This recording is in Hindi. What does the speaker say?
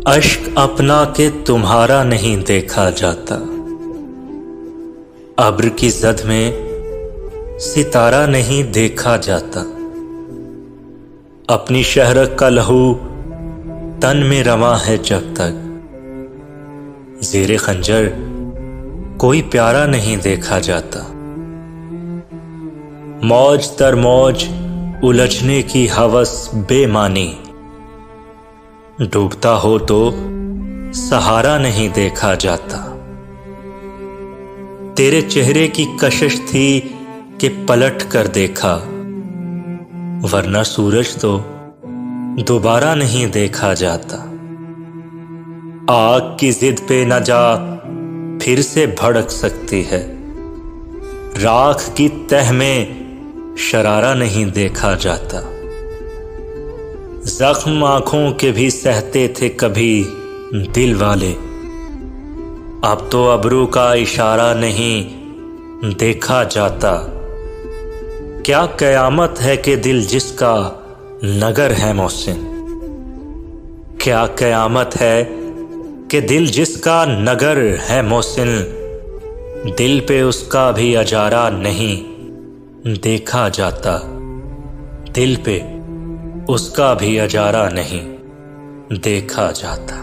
अश्क अपना के तुम्हारा नहीं देखा जाता। अब्र की जद में सितारा नहीं देखा जाता। अपनी शहरक का लहू तन में रवा है जब तक, ज़ेरे खंजर कोई प्यारा नहीं देखा जाता। मौज दर मौज उलझने की हवस बेमानी, डूबता हो तो सहारा नहीं देखा जाता। तेरे चेहरे की कशिश थी कि पलट कर देखा, वरना सूरज तो दोबारा नहीं देखा जाता। आग की जिद पे न जा फिर से भड़क सकती है, राख की तह में शरारा नहीं देखा जाता। जख्म आंखों के भी सहते थे कभी दिल वाले, अब तो अबरू का इशारा नहीं देखा जाता। क्या कयामत है कि दिल जिसका नगर है मोहसिन, क्या कयामत है कि दिल जिसका नगर है मोहसिन, दिल पे उसका भी अजारा नहीं देखा जाता। दिल पे उसका भी अजारा नहीं देखा जाता।